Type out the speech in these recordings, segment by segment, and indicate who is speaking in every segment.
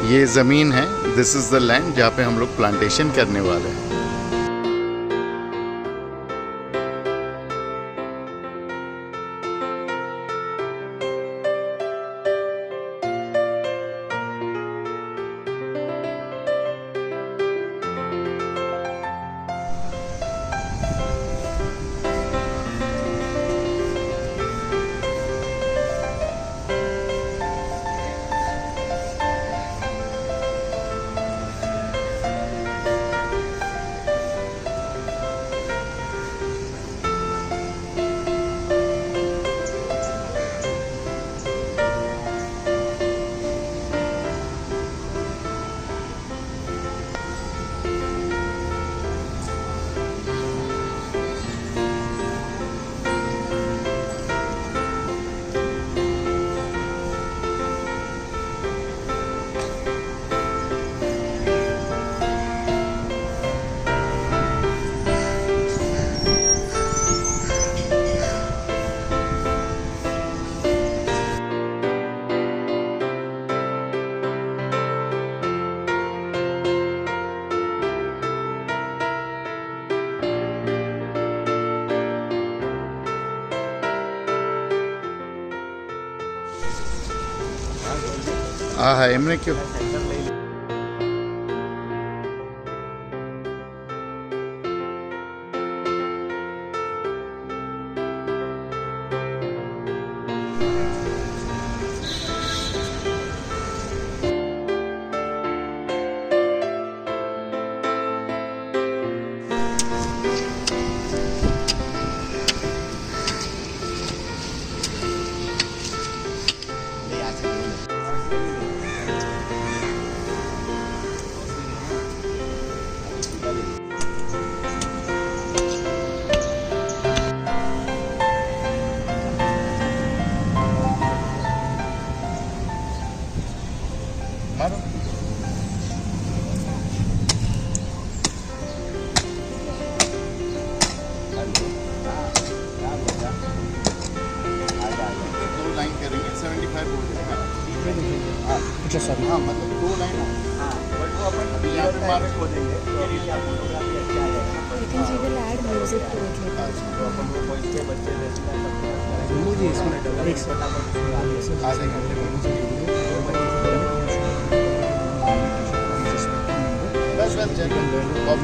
Speaker 1: ये ज़मीन है, दिस इज़ द लैंड जहाँ पे हम लोग प्लांटेशन करने वाले हैं। એમને કયો मारो। दो लाइन करेंगे 75 बोल रहे हैं।
Speaker 2: अच्छा सर,
Speaker 1: हाँ मतलब 2 लाइन। हाँ बट वो अपन अभी यहाँ पे मार्क हो देंगे।
Speaker 2: Add music to it.
Speaker 1: तो अपन वो बच्चे
Speaker 2: मुझे इसमें
Speaker 1: आधे घंटे में बस बस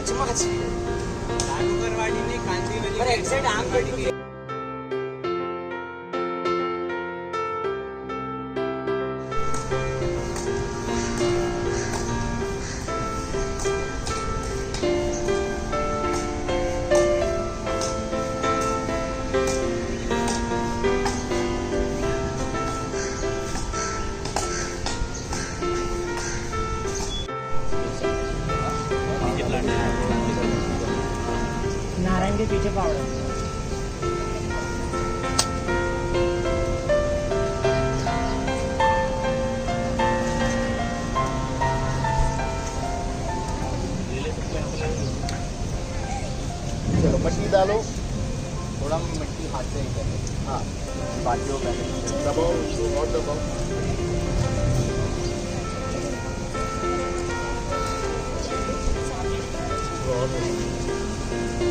Speaker 3: पंचमाच बरं एक्झॅक्ट आमच्या
Speaker 2: नारायण के पीछे पावड़ा
Speaker 1: चलो मछली डालो, थोड़ा मिट्टी हाथ से ही करें। हाँ, बाकियों का दबाओ, और दबाओ।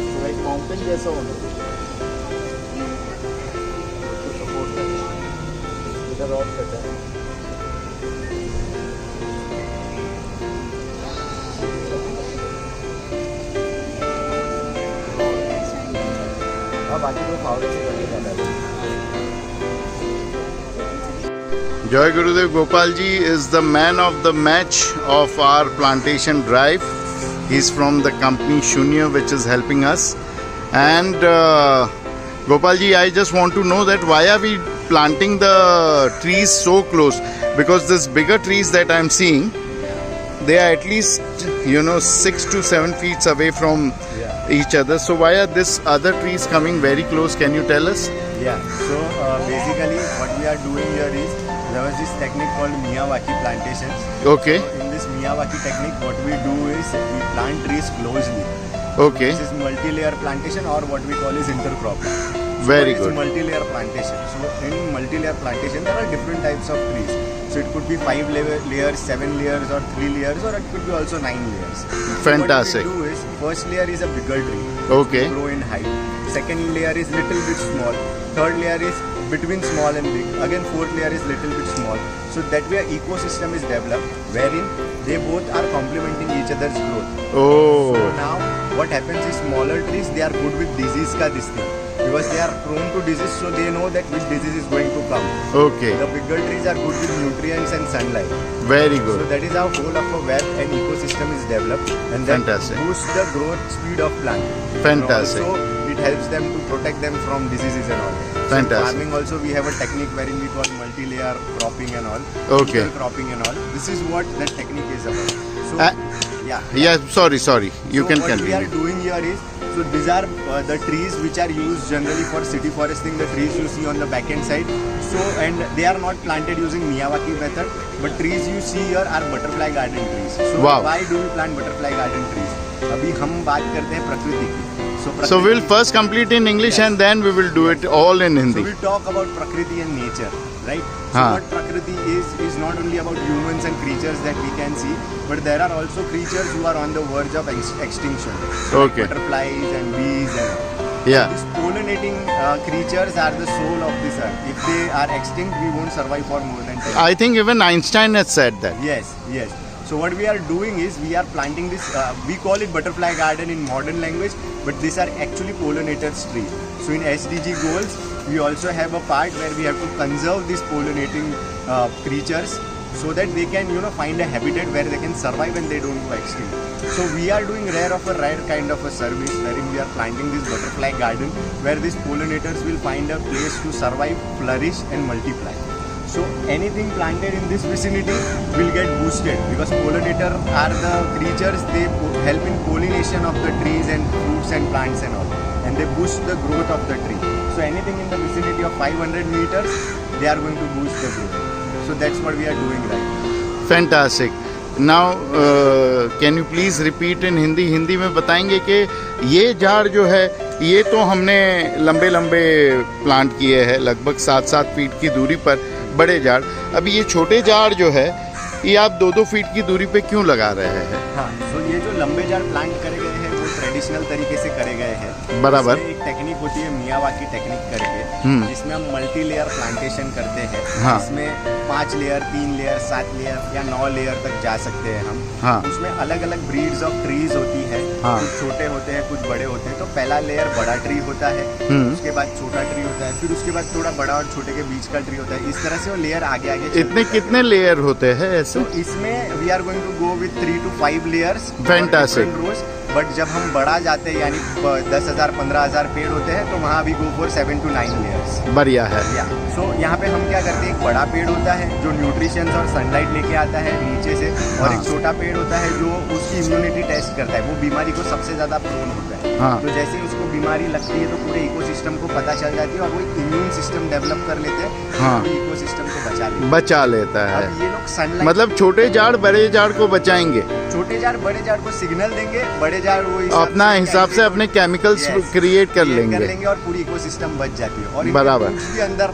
Speaker 1: थोड़ा एक माउंटेन जैसा होना चाहिए। सपोर्ट करें, इधर और कटा है। Joy Gurudev Gopal ji is the man of the match of our plantation drive. He's from the company Shunya, which is helping us. And Gopal ji, I just want to know that why are we planting the trees so close? Because these bigger trees that I'm seeing, they are at least 6 to 7 feet away from each other. So why are these other trees coming very close? Can you tell us?
Speaker 4: Yeah, so basically what we are doing here is there was this technique called Miyawaki plantations.
Speaker 1: Okay.
Speaker 4: So in this Miyawaki technique, what we do is we plant trees closely.
Speaker 1: Okay.
Speaker 4: This is multi-layer plantation, or what we call is intercropping. So
Speaker 1: Very
Speaker 4: what is
Speaker 1: good.
Speaker 4: multi-layer plantation. So in multi-layer plantation, there are different types of trees. So it could be 5 layers, 7 layers, or 3 layers, or it could be also 9 layers.
Speaker 1: Fantastic.
Speaker 4: So what we do is first layer is a bigger tree.
Speaker 1: Okay.
Speaker 4: Grow in height. Second layer is little bit small. Third layer is between small and big. Again, fourth layer is little bit small. So that way, ecosystem is developed wherein they both are complementing each other's growth.
Speaker 1: Oh.
Speaker 4: So now, what happens is smaller trees, they are good with disease ka this thing, because they are prone to disease, so they know that which disease is going to come.
Speaker 1: Okay.
Speaker 4: The bigger trees are good with nutrients and sunlight.
Speaker 1: Very
Speaker 4: So
Speaker 1: good.
Speaker 4: that is how whole of a web and ecosystem is developed, and that
Speaker 1: Fantastic.
Speaker 4: boosts the growth speed of plant.
Speaker 1: Fantastic.
Speaker 4: And also, it helps them to protect them from diseases and all. So in
Speaker 1: Fantastic.
Speaker 4: farming also we have a technique wherein we call multi-layer cropping and all.
Speaker 1: Okay.
Speaker 4: Cropping and all. This is what that technique is about. So yeah.
Speaker 1: Yeah, sorry. You
Speaker 4: So
Speaker 1: can
Speaker 4: what we are
Speaker 1: continue.
Speaker 4: doing here is, so these are the trees which are used generally for city foresting, the trees you see on the back end side. So, and they are not planted using Miyawaki method, but trees you see here are butterfly garden trees. So
Speaker 1: Wow.
Speaker 4: why do we plant butterfly garden trees? अभी हम बात करते हैं प्रकृति की.
Speaker 1: So we'll first complete in English and then we will do it all in
Speaker 4: So
Speaker 1: Hindi.
Speaker 4: we talk about Prakriti and nature, right? So
Speaker 1: Haan.
Speaker 4: what Prakriti is not only about humans and creatures that we can see, but there are also creatures who are on the verge of extinction. So like
Speaker 1: Okay.
Speaker 4: butterflies and bees and
Speaker 1: Yeah.
Speaker 4: these pollinating creatures are the soul of this earth. If they are extinct, we won't survive for more than 10
Speaker 1: I think even Einstein has said that.
Speaker 4: Yes. So what we are doing is we are planting this, we call it butterfly garden in modern language, but these are actually pollinators tree. So in SDG goals, we also have a part where we have to conserve these pollinating creatures so that they can find a habitat where they can survive and they don't go extinct. So we are doing rare kind of a service wherein we are planting this butterfly garden where these pollinators will find a place to survive, flourish and multiply. So anything planted in this vicinity will get boosted, because pollinator are the creatures, they help in pollination of the trees and fruits and plants and all, and they boost the growth of the tree. So anything in the vicinity of 500 meters, they are going to boost the growth. So that's what we are doing right now.
Speaker 1: Fantastic. Now can you please repeat in Hindi? Hindi में बताएंगे कि ये झाड़ जो है ये तो हमने लंबे लंबे प्लांट किए हैं लगभग 7-7 फीट की दूरी पर बड़े झाड़. अभी ये छोटे झाड़ जो है ये आप 2-2 फीट की दूरी पे क्यों लगा रहे हैं?
Speaker 4: हाँ, so ये जो लंबे झाड़ प्लांट करे गए हैं वो ट्रेडिशनल तरीके से करे गए हैं.
Speaker 1: बराबर।
Speaker 4: इसमें एक टेक्निक होती है मियावाकी टेक्निक करके, जिसमें हम मल्टी लेयर प्लांटेशन करते हैं।
Speaker 1: हाँ।
Speaker 4: इसमें 5 लेयर, 3 लेयर, 7 लेयर या 9 लेयर तक जा सकते हैं हम।
Speaker 1: हाँ।
Speaker 4: उसमें अलग अलग ब्रीड्स ऑफ ट्रीज होती है।
Speaker 1: हाँ।
Speaker 4: कुछ छोटे होते हैं, कुछ बड़े होते हैं। तो पहला लेयर बड़ा ट्री होता है, उसके बाद छोटा ट्री होता है, फिर उसके बाद थोड़ा बड़ा और छोटे के बीच का ट्री होता है। इस तरह से वो लेयर आगे आगे चलते
Speaker 1: इतने
Speaker 4: जाते
Speaker 1: कितने लेयर होते हैं ऐसे?
Speaker 4: हैं। तो इसमें we are going to go with 3 to 5 layers
Speaker 1: Fantastic.
Speaker 4: रोज। बट जब हम बड़ा जाते हैं, यानी 10,000 15,000 पेड़ होते हैं, तो वहाँ भी गो फॉर 7 to 9 layers।
Speaker 1: बढ़िया है।
Speaker 4: सो यहाँ पे हम क्या करते हैं, एक बड़ा पेड़ होता है जो न्यूट्रिशंस और सनलाइट लेके आता है नीचे से, और
Speaker 1: हाँ।
Speaker 4: एक छोटा पेड़ होता है जो उसकी इम्यूनिटी टेस्ट करता है, वो बीमारी को सबसे ज़्यादा प्रोन होता है।
Speaker 1: हाँ।
Speaker 4: तो जैसे ही उसको बीमारी लगती है तो पूरे इकोसिस्टम को पता चल जाती है और वो एक इम्यून सिस्टम डेवलप कर लेते हैं,
Speaker 1: हाँ।
Speaker 4: पूरे इकोसिस्टम को बचा लेते हैं।
Speaker 1: बचा लेता है।
Speaker 4: अब ये लोग सनलाइट,
Speaker 1: मतलब छोटे झाड़ बड़े झाड़ को बचाएंगे,
Speaker 4: छोटे झाड़ बड़े झाड़ को सिग्नल देंगे, बड़े झाड़ वो
Speaker 1: अपना हिसाब से अपने केमिकल्स क्रिएट कर लेंगे
Speaker 4: और पूरी इकोसिस्टम बच जाती है। और
Speaker 1: बराबर।
Speaker 4: इनके भी अंदर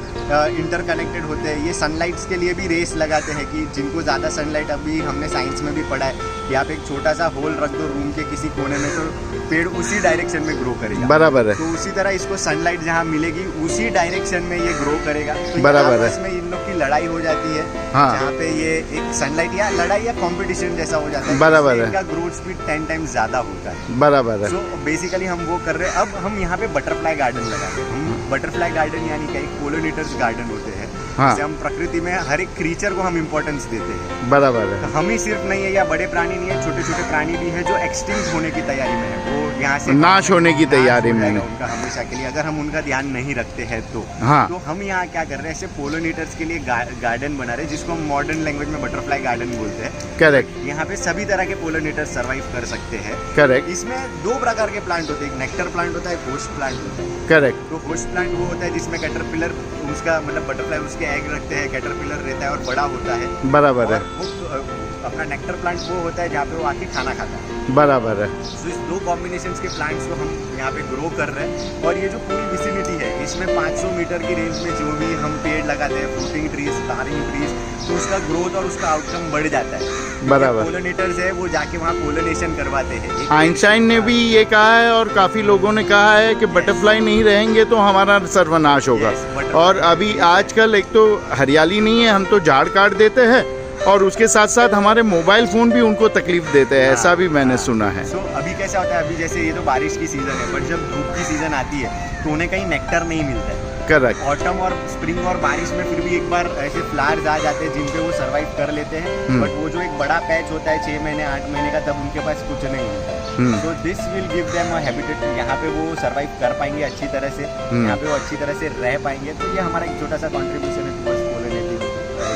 Speaker 4: इंटरकनेक्टेड होते हैं। ये सनलाइट्स के लिए भी रेस लगाते हैं कि जिनको ज़्यादा सनलाइट, अभी हमने साइंस में भी पढ़ा है कि आप एक छोटा सा होल रख दो रूम के किसी कोने में, तो पेड़ उसी डायरेक्शन में ग्रो करेगा।
Speaker 1: बराबर है।
Speaker 4: तो उसी तरह इसको सनलाइट जहाँ मिलेगी उसी डायरेक्शन में ये ग्रो करेगा। तो
Speaker 1: बराबर है।
Speaker 4: इसमें इन लोग की लड़ाई हो जाती है,
Speaker 1: हाँ।
Speaker 4: जहाँ पे ये एक सनलाइट या लड़ाई या कंपटीशन जैसा हो जाता है।
Speaker 1: बराबर है।
Speaker 4: इनका ग्रोथ स्पीड 10 टाइम्स ज़्यादा होता है।
Speaker 1: बराबर है।
Speaker 4: सो बेसिकली हम वो कर रहे हैं। अब हम यहाँ पे बटरफ्लाई गार्डन लगा रहे हैं। हम बटरफ्लाई गार्डन यानी कि एक पोलिनेटर्स गार्डन होते हैं,
Speaker 1: हाँ।
Speaker 4: जिसे हम प्रकृति में हर एक क्रीचर को हम इम्पोर्टेंस देते हैं।
Speaker 1: बराबर है।
Speaker 4: हम ही सिर्फ नहीं है या बड़े प्राणी नहीं है, छोटे छोटे प्राणी भी है जो एक्सटिंक्ट होने की तैयारी में है। वो यहाँ से
Speaker 1: नाश होने की
Speaker 4: नाश
Speaker 1: तैयारी
Speaker 4: हो
Speaker 1: में
Speaker 4: जाएगा
Speaker 1: है।
Speaker 4: उनका हमेशा के लिए, अगर हम उनका ध्यान नहीं रखते हैं तो।
Speaker 1: हाँ।
Speaker 4: तो हम यहाँ क्या कर रहे हैं, ऐसे पोलिनेटर्स के लिए गार्डन बना रहे हैं, जिसको हम मॉडर्न लैंग्वेज में बटरफ्लाई गार्डन बोलते हैं।
Speaker 1: करेक्ट
Speaker 4: यहाँ पे सभी तरह के पोलिनेटर्स सर्वाइव कर सकते हैं।
Speaker 1: करेक्ट
Speaker 4: इसमें 2 प्रकार के प्लांट होते हैं, एक नेक्टर प्लांट होता है, एक होस्ट प्लांट होता है।
Speaker 1: करेक्ट
Speaker 4: तो होस्ट प्लांट वो होता है जिसमें कैटरपिलर, उसका मतलब बटरफ्लाई उसके एग रखते हैं, कैटरपिलर रहता है और बड़ा होता है।
Speaker 1: बराबर है।
Speaker 4: और वो अपना नेक्टर प्लांट वो होता है जहाँ पे वो आके खाना खाता है।
Speaker 1: बराबर है।
Speaker 4: तो इस 2 कॉम्बिनेशंस के प्लांट्स को हम यहाँ पे ग्रो कर रहे हैं। और ये जो पूरी विसिनिटी है, इसमें 500 मीटर की रेंज में जो भी हम पेड़ लगाते हैं, फ्रूटिंग ट्रीज, फ्लावरिंग ट्रीज, तो उसका ग्रोथ और उसका आउटकम बढ़ जाता है।
Speaker 1: बराबर।
Speaker 4: पोलिनेटर्स है वो जाके वहाँ पोलिनेशन करवाते हैं।
Speaker 1: आइंस्टाइन ने भी ये कहा है और काफी लोगों ने कहा है कि बटरफ्लाई नहीं रहेंगे तो हमारा सर्वनाश होगा।
Speaker 4: Yes, butterfly।
Speaker 1: और अभी आजकल एक तो हरियाली नहीं है, हम तो झाड़ काट देते हैं और उसके साथ साथ हमारे मोबाइल फोन भी उनको तकलीफ देते हैं, ऐसा भी मैंने सुना है।
Speaker 4: सो अभी कैसा होता है, अभी जैसे ये तो बारिश की सीजन है, बट जब धूप की सीजन आती है तो उन्हें कहीं नेक्टर नहीं मिलता है।
Speaker 1: करेक्ट।
Speaker 4: ऑटम और स्प्रिंग और बारिश में फिर भी एक बार ऐसे फ्लावर्स आ जाते हैं जिन पे वो सर्वाइव कर लेते हैं। बट वो जो एक बड़ा पैच होता है 6 महीने 8 महीने का, तब उनके पास कुछ नहीं होता। So this will give them a habitat. यहाँ पे वो सर्वाइव कर पाएंगे अच्छी तरह से, यहाँ पे वो अच्छी तरह से रह पाएंगे। तो ये हमारा एक छोटा सा कॉन्ट्रीब्यूशन है towards pollinating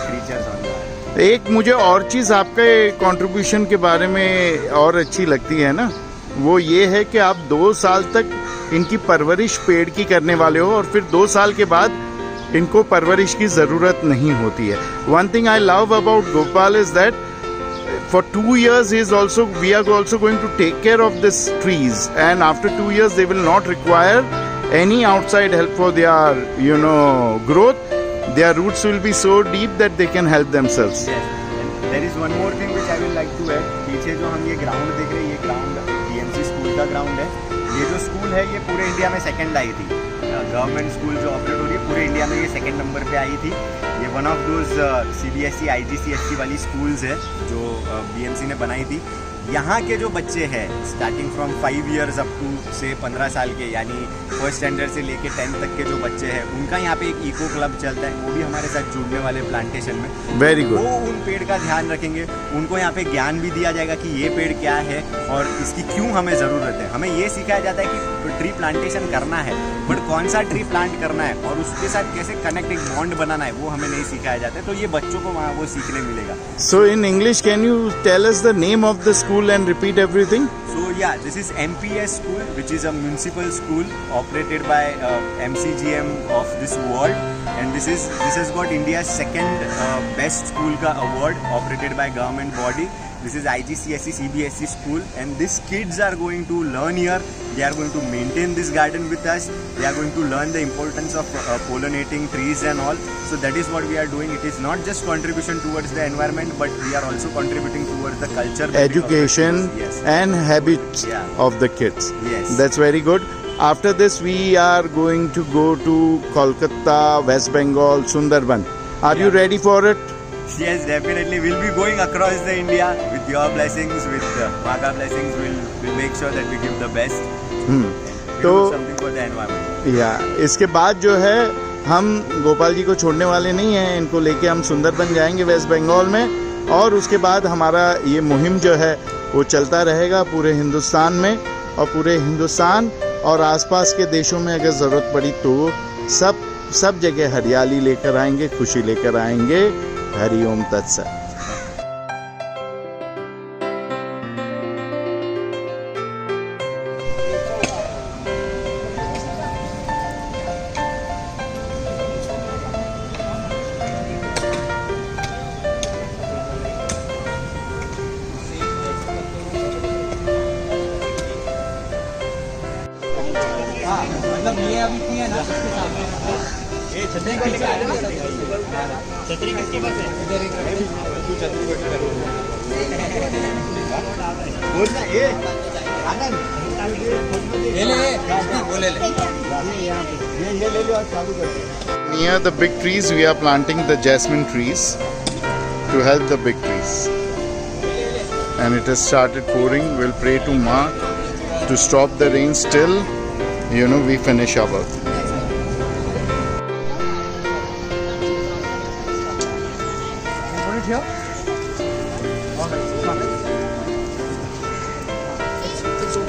Speaker 4: creatures on the earth.
Speaker 1: एक मुझे और चीज़ आपके कंट्रीब्यूशन के बारे में और अच्छी लगती है ना, वो ये है कि आप 2 साल तक इनकी परवरिश पेड़ की करने वाले हो और फिर 2 साल के बाद इनको परवरिश की ज़रूरत नहीं होती है। One thing I love about Gopal is that for 2 years we are also going to take care of these trees, and after 2 years they will not require any outside help for their growth. Their roots will be so deep that they can help themselves.
Speaker 4: Yes. And there is one more thing which I will like to add. पीछे जो हम ये ground देख रहे हैं, ये ground DMC school का ground है। ये जो स्कूल है ये पूरे इंडिया में सेकंड आई थी। गवर्नमेंट स्कूल जो ऑपरेट हो रही है पूरे इंडिया में ये सेकंड नंबर पे आई थी। ये one of those CBSE IGCSE वाली स्कूल्स है जो BMC ने बनाई थी। यहाँ के जो बच्चे हैं starting from 5 years up to से 15 साल के, यानी फर्स्ट स्टैंडर्ड से लेके 10th तक के जो बच्चे हैं, उनका यहाँ पे एक इको क्लब चलता है। वो भी हमारे साथ जुड़ने वाले प्लांटेशन में।
Speaker 1: Very good.
Speaker 4: वो उन पेड़ का ध्यान रखेंगे, उनको यहाँ पे ज्ञान भी दिया जाएगा कि ये पेड़ क्या है और इसकी क्यों हमें ज़रूरत है। हमें ये सिखाया जाता है कि ट्री प्लांटेशन करना है, बट कौन सा ट्री प्लांट करना है और उसके साथ कैसे कनेक्ट एक बॉन्ड बनाना है वो हमें नहीं सिखाया जाता है। तो ये बच्चों को वहाँ वो सीखने मिलेगा।
Speaker 1: So in English, can you tell us the name of the school and repeat everything?
Speaker 4: So yeah, this is MPS school, which is a municipal school operated by MCGM of this world, and this has got India's second best school ka award operated by government body. This is IGCSE CBSE school, and these kids are going to learn here. They are going to maintain this garden with us. They are going to learn the importance of pollinating trees and all. So that is what we are doing. It is not just contribution towards the environment, but we are also contributing towards the culture,
Speaker 1: Education
Speaker 4: Yes.
Speaker 1: and habits
Speaker 4: Yeah.
Speaker 1: of the kids.
Speaker 4: Yes.
Speaker 1: That's very good. After this, we are going to go to Kolkata, West Bengal, Sundarban. Are you ready for it?
Speaker 4: Yes, definitely. We'll be going across the India with your blessings, with Maga blessings. We'll make sure that we give the best. We
Speaker 1: तो
Speaker 4: do something for the environment.
Speaker 1: या इसके बाद जो है हम गोपाल जी को छोड़ने वाले नहीं हैं, इनको लेके हम सुंदरबन जाएंगे वेस्ट बंगाल में, और उसके बाद हमारा ये मुहिम जो है वो चलता रहेगा पूरे हिंदुस्तान में, और पूरे हिंदुस्तान और आसपास के देशों में अगर ज़रूरत पड़ी तो सब जगह हरियाली लेकर आएंगे, खुशी लेकर आएंगे। हरि ओम तत्सत।
Speaker 3: मतलब ये अभी नहीं है ना इसके सामने ये छतरी किसके पास है इधर तू छतरी बोल ना ये आनंद ये ले वो ले ये ले लो और चालू कर।
Speaker 1: Near the big trees, we are planting the jasmine trees to help the big trees. And it has started pouring. We'll pray to Ma to stop the rain till, we finish our work.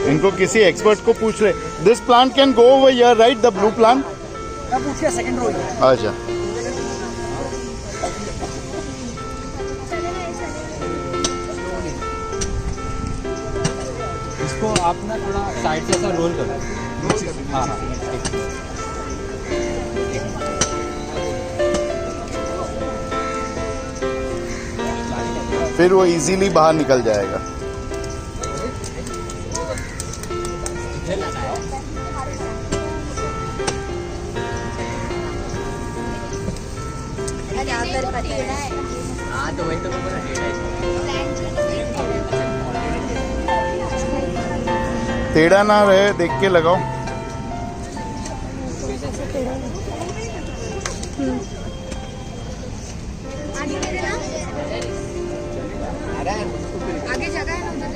Speaker 1: इनको किसी expert को पूछ ले। This plant can go over here, right? The blue plant.
Speaker 2: मैं पूछ लिया second row.
Speaker 1: अच्छा।
Speaker 3: इसको आप ना थोड़ा साइड से ऐसा रोल करो। हाँ
Speaker 1: फिर वो इजीली बाहर निकल जाएगा।
Speaker 3: हाँ तो वही तो बोला
Speaker 1: टेढ़ा ना रहे, देख के लगाओ।
Speaker 2: आगे जगह है ना उधर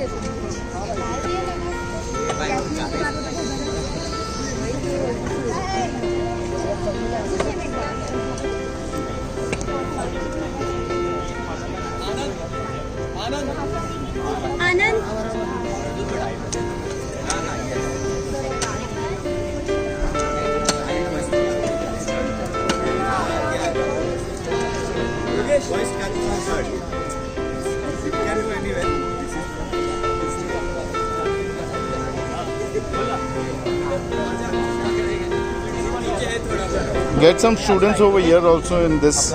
Speaker 1: Get some students over here also in this.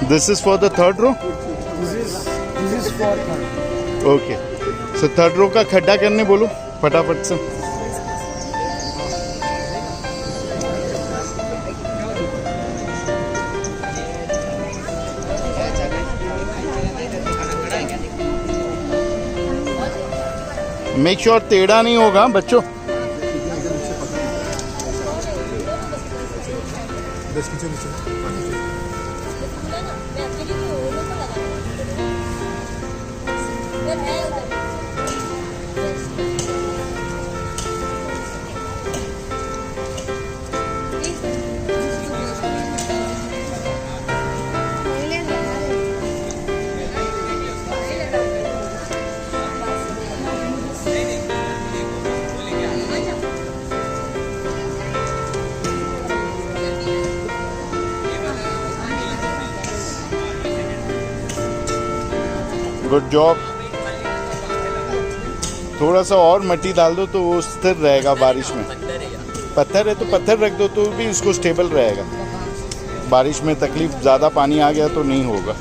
Speaker 1: This is for the third row?
Speaker 2: This is for third.
Speaker 1: Okay. So third row का खड्डा करने बोलो फटाफट से। मेक श्योर टेढ़ा नहीं होगा बच्चों। Good job. थोड़ा सा और मिट्टी डाल दो तो वो स्थिर रहेगा बारिश में। पत्थर है तो पत्थर रख दो तो भी इसको स्टेबल रहेगा। बारिश में तकलीफ, ज़्यादा पानी आ गया तो नहीं होगा।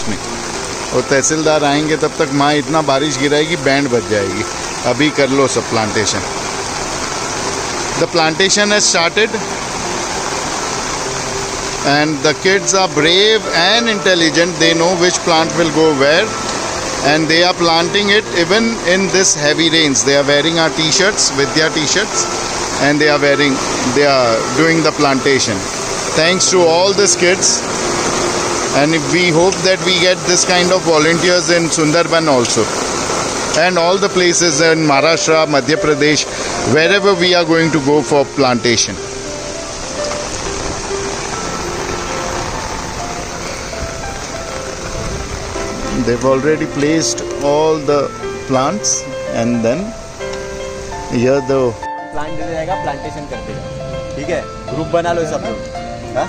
Speaker 1: कुछ नहीं। और तहसीलदार आएंगे तब तक माँ इतना बारिश गिराएगी बैंड बज जाएगी। अभी कर लो सब plantation. The plantation has started and the kids are brave and intelligent. They know which plant will go where, and they are planting it even in this heavy rains. They are wearing our t-shirts, Vidya t-shirts, and they are doing the plantation. Thanks to all these kids, and we hope that we get this kind of volunteers in Sundarban also, and all the places in Maharashtra, Madhya Pradesh, wherever we are going to go for plantation. They've already placed all the plants, and then here the
Speaker 4: plant दे जाएगा, plantation करते जाओ, ठीक है? Group बना लो सब लोग, हाँ?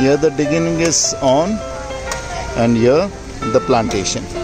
Speaker 1: here the digging is on, and here the plantation.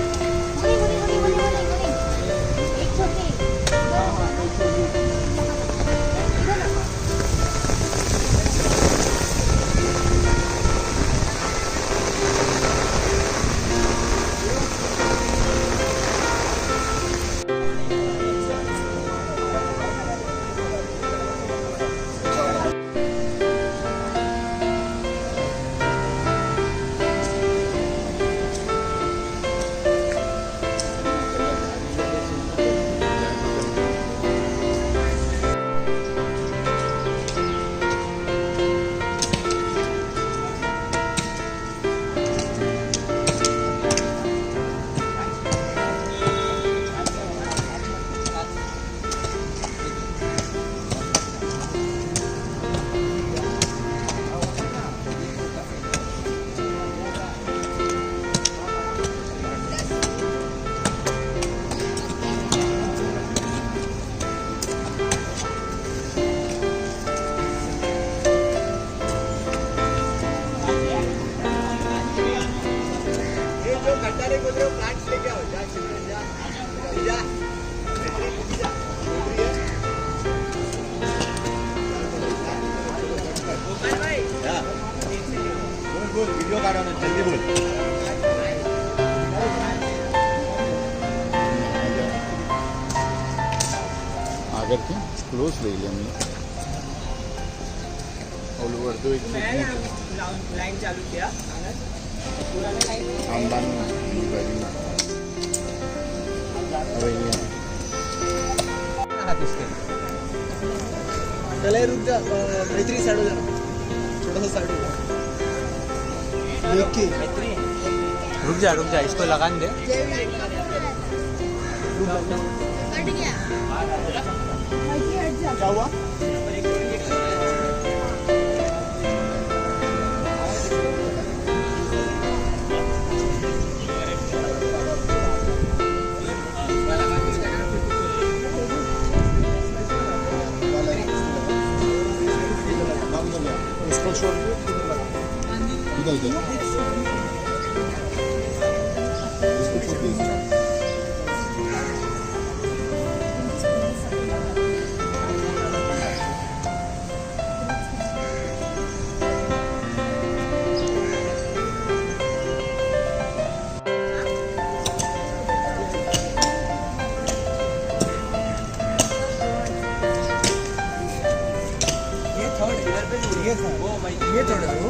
Speaker 4: बोल वीडियो काढा ना, जल्दी बोल.
Speaker 1: आगर के क्लोज ले लिया मैं ऑल ओवर तो एक
Speaker 2: लाइन चालू किया
Speaker 1: आमदान
Speaker 2: चले रुक जा, मैत्री साइड हो जाना, थोड़ा सा साइड हो जा. रुक जा इसको लगान दे. क्या हुआ? इसको छोड़ दो, इधर इधर इसको छोड़ दीजिए. ये थोड़ा दो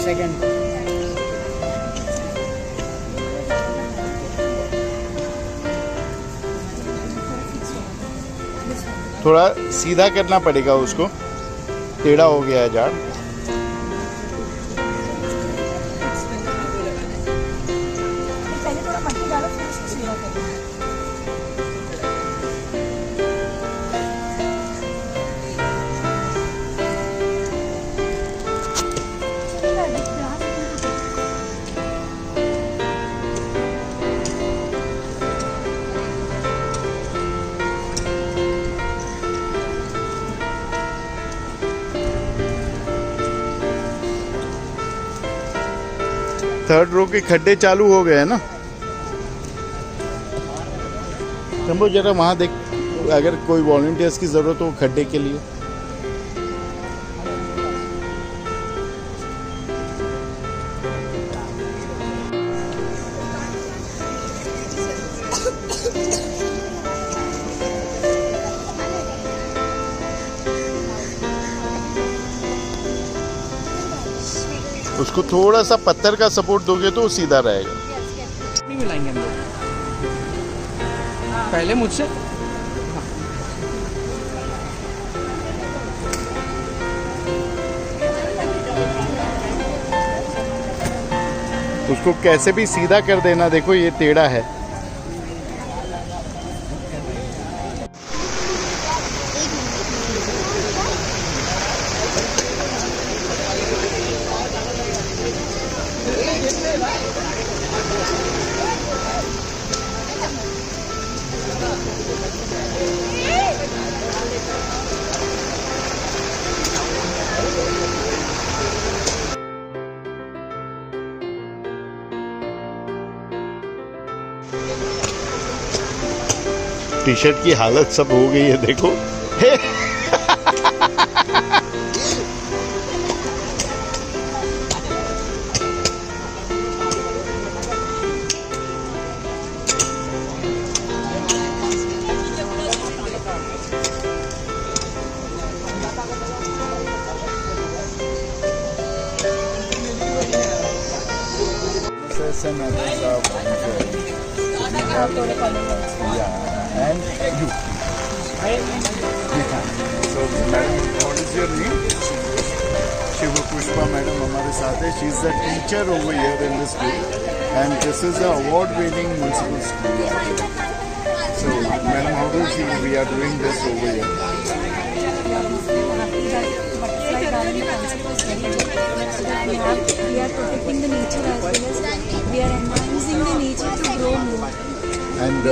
Speaker 2: सेकंड.
Speaker 1: थोड़ा सीधा करना पड़ेगा उसको, टेढ़ा हो गया है झाड़.
Speaker 2: पहले थोड़ा मट्टी डालो फिर उसको सीधा करो.
Speaker 1: थर्ड रो के खड्डे चालू हो गए हैं ना. शंभू जरा वहाँ देख, अगर कोई वॉलंटियर्स की ज़रूरत हो खड्डे के लिए. उसको थोड़ा सा पत्थर का सपोर्ट दोगे तो वो सीधा रहेगा।
Speaker 5: नहीं मिलाएंगे हम लोग पहले मुझसे।
Speaker 1: उसको कैसे भी सीधा कर देना, देखो ये टेढ़ा है। टी शर्ट की हालत सब हो गई है देखो। And you. So, madam, what is your name? Shiva Pushpa, madam, हमारे साथ है. She is the teacher over here in the school, and this is the award-winning municipal school. So, madam, how do you feel we are doing this over here?
Speaker 2: Butterfly garden concept is very good. So that we are protecting the nature as well as we are enhancing the nature to grow more.
Speaker 1: And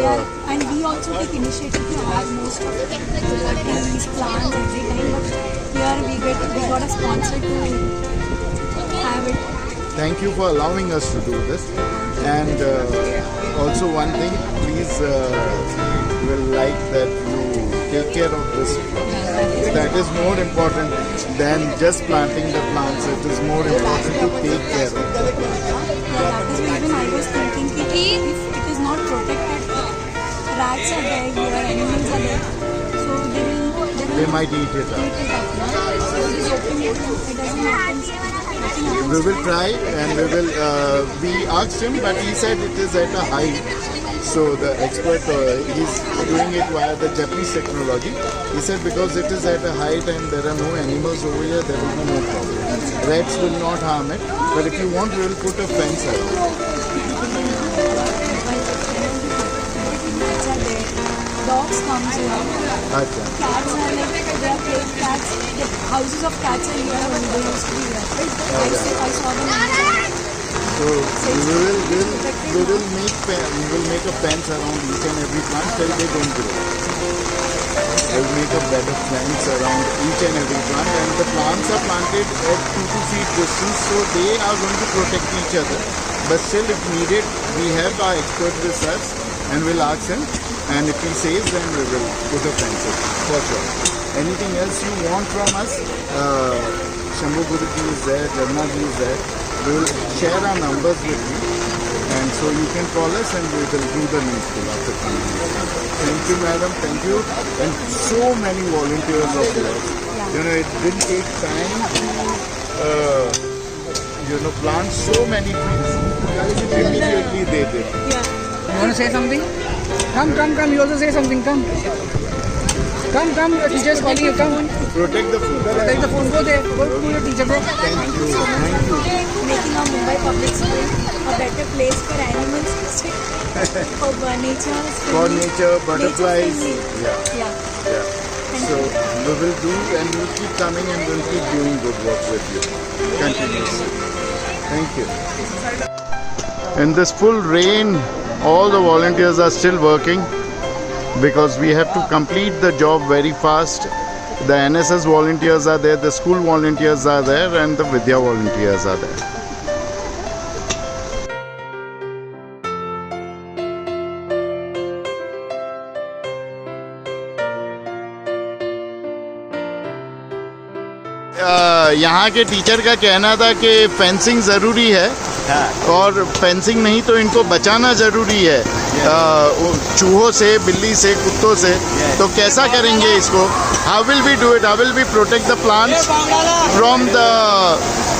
Speaker 2: And we also take initiative to have most of the trees, plants every time. But here we got a sponsor to have it.
Speaker 1: thank you for allowing us to do this. And also one thing, please, will like that you take care of this plant. That is more important than just planting the plants. It is more important to take care of them.
Speaker 2: That is the reason I was thinking that if it is not protected, rats are there here, animals are there, so
Speaker 1: They might eat it up.
Speaker 2: eat it up. So it is open, it doesn't happen. Nothing happens.
Speaker 1: We will try, and we will. We asked him, but he said it is at a height. So the expert, he's doing it via the Japanese technology. He said because it is at a height and there are no animals over here, there will be no problem. Rats will not harm it. But if you want, we will put a fence around.
Speaker 2: Rats are there. Dogs come here.
Speaker 1: Acha.
Speaker 2: Cats are like, they are playing cats. The houses of cats are here when they used to be here. I saw them.
Speaker 1: So we will make a fence around each and every plant till they don't grow. We'll make a bed of fence around each and every plant, and the plants are planted at 2 to 2 feet distance, so they are going to protect each other. But still, if needed, we have our expert with us, and we'll ask him. And if he says, then we will put a fence up, for sure. Anything else you want from us? Shambhu Guruji is there, Jarna ji is there. We will share our numbers with you, and so you can call us and we will do the needful after coming. Thank you, madam. Thank you. And so many volunteers of yours. You know, it didn't take time to, plant so many trees. Immediately they did.
Speaker 5: You want to say something? Come. You also say something. Come. Your teacher is calling you. Come.
Speaker 1: Protect the food.
Speaker 5: Take the phone. Go there. Go to your teacher. Go.
Speaker 1: Thank you. Thank you.
Speaker 2: Making our Mumbai public school a better place for animals to stay, for nature,
Speaker 1: For nature, butterflies.
Speaker 2: Yeah.
Speaker 1: Yeah. So we will do, and we'll keep coming, and we'll keep doing good work with you continuously. Thank you. In this full rain, all the volunteers are still working because we have to complete the job very fast. The NSS volunteers are there, the school volunteers are there, and the Vidya volunteers are there. यहाँ के teacher का कहना था कि fencing ज़रूरी है, और fencing नहीं तो इनको बचाना ज़रूरी है चूहों से, बिल्ली से, कुत्तों से. तो कैसा करेंगे इसको? How will we do it? How will we protect the plants from the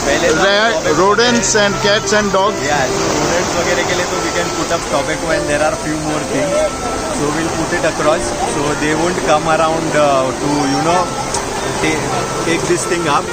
Speaker 4: पहले तो
Speaker 1: rodents and cats and dogs.
Speaker 4: Yeah, so rodents वगैरह के लिए तो we can put up tobacco and there are few more things. So we'll put it across so they won't come around to take this thing up.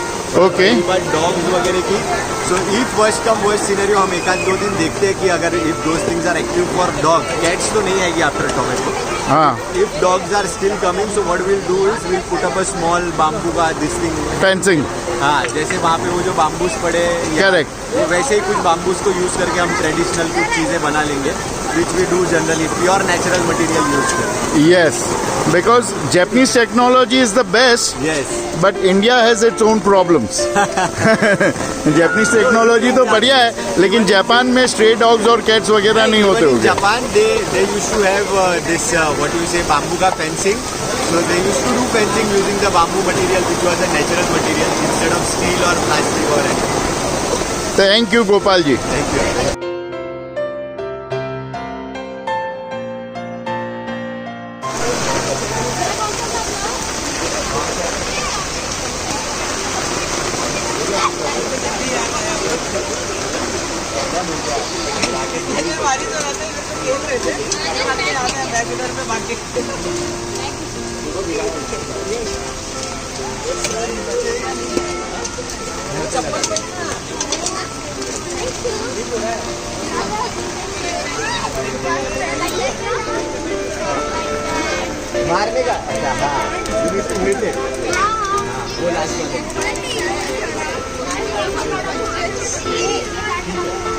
Speaker 1: Okay.
Speaker 4: But dogs वगैरह की so if worst come worst scenario हम एक आध 2 दिन देखते हैं कि अगर if those things are active for dog, cats तो नहीं आएगी after tobacco.
Speaker 1: हाँ.
Speaker 4: If dogs are still coming, so what we'll do is we'll put up a small bamboo का this thing.
Speaker 1: Fencing.
Speaker 4: हाँ, जैसे वहाँ पे वो जो बाम्बूस पड़े
Speaker 1: Correct.
Speaker 4: वो वैसे ही कुछ बाम्बूस को यूज करके हम ट्रेडिशनल कुछ चीजें बना लेंगे which we do generally pure natural material use करके.
Speaker 1: Yes. Because Japanese technology is the best,
Speaker 4: Yes.
Speaker 1: but India has its own problems. Japanese technology तो बढ़िया है, लेकिन जापान में stray dogs और cats वगैरह नहीं होते
Speaker 4: Even in
Speaker 1: होंगे.
Speaker 4: Japan they used to have this what you say bamboo का fencing. So they used to do fencing using the bamboo material which was a natural material instead of steel or plastic or anything.
Speaker 1: Thank you, Gopal ji.
Speaker 4: Thank you. मारने का अच्छा हाँ you need to hit it. वो last वाला.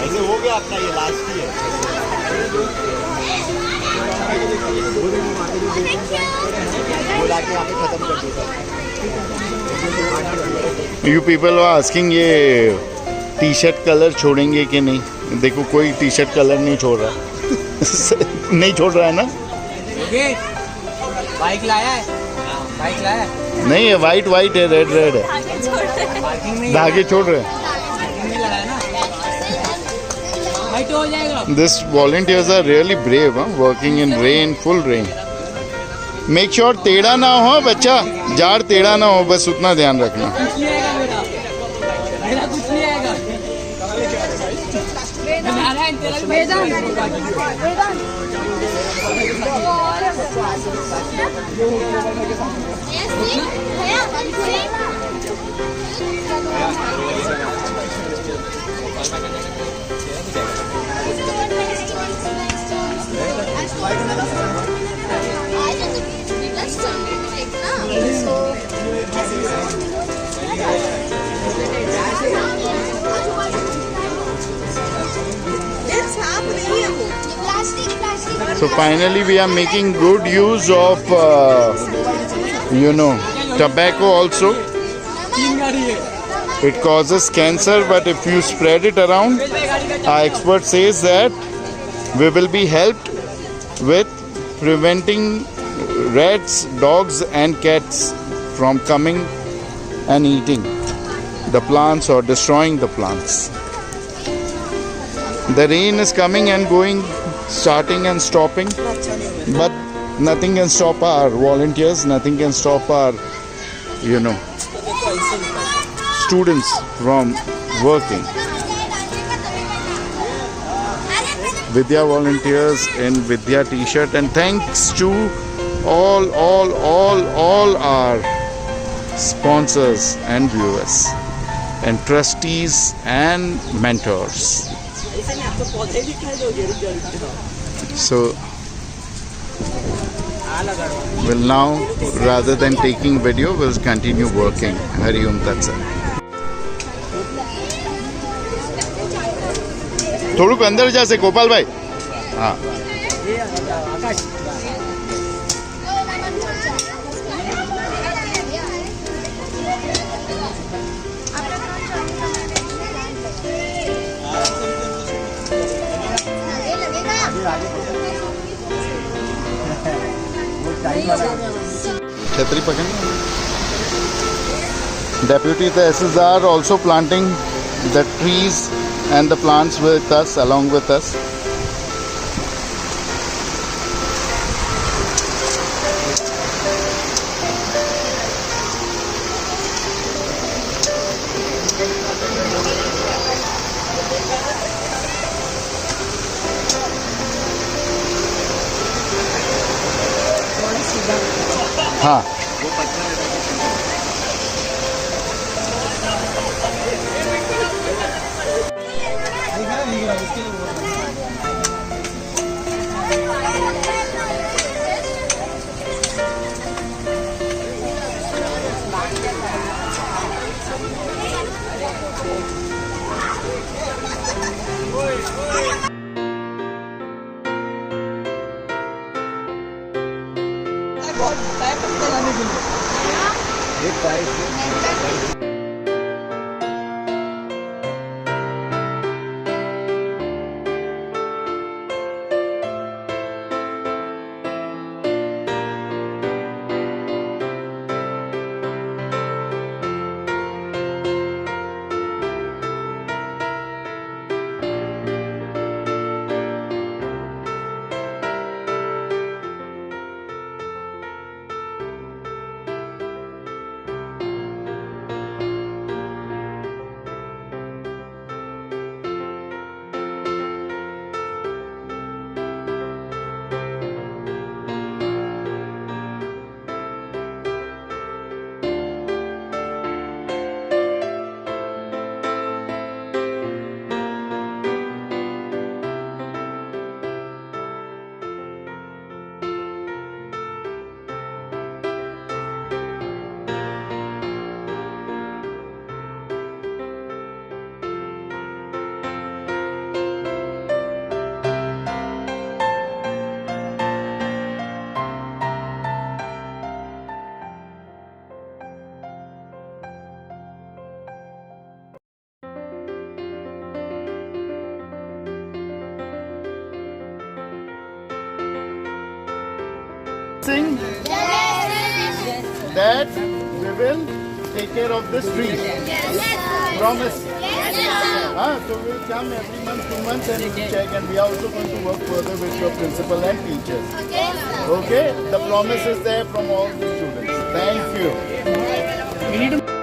Speaker 4: ऐसे हो गया अपना ये लास्ट ही है. वो लाके यहाँ पे खत्म कर देता.
Speaker 1: You people are asking ये टी-शर्ट कलर छोड़ेंगे कि नहीं. देखो कोई टी-शर्ट कलर नहीं छोड़ रहा. नहीं छोड़ रहा है ना.
Speaker 5: बाइक लाया है
Speaker 1: नहीं है, वाइट वाइट है, रेड रेड है. धागे छोड़ रहे हैं.
Speaker 5: हो जाएगा.
Speaker 1: This volunteers are really brave, huh? Working in rain, full rain. Make sure टेढ़ा ना हो बच्चा, जार टेढ़ा ना हो, बस उतना ध्यान रखना.
Speaker 5: कुछ नहीं आएगा मेरा कुछ नहीं आएगा.
Speaker 1: So finally we are making good use of tobacco also. It causes cancer, but if you spread it around, our expert says that we will be helped with preventing rats, dogs and cats from coming and eating the plants or destroying the plants. The rain is coming and going, starting and stopping, but nothing can stop our volunteers, nothing can stop our students from working. Vidya volunteers in Vidya t-shirt, and thanks to all our sponsors and viewers and trustees and mentors. So we'll now, rather than taking video, we'll continue working. Hari Om Tat Sat. થોડુંક અંદર જશે ગોપાલભાઈ. હા. छतरी पकड़. Deputy Tehsildar also planting the trees and the plants with us, along with us. हाँ
Speaker 4: वो पत्थर है।
Speaker 1: Sing that we will take care of this tree. Promise. So we'll come every month, 2 months, and we'll check. And we are also going to work further with your principal and teachers. Okay? The promise is there from all the students. Thank you.
Speaker 5: We need to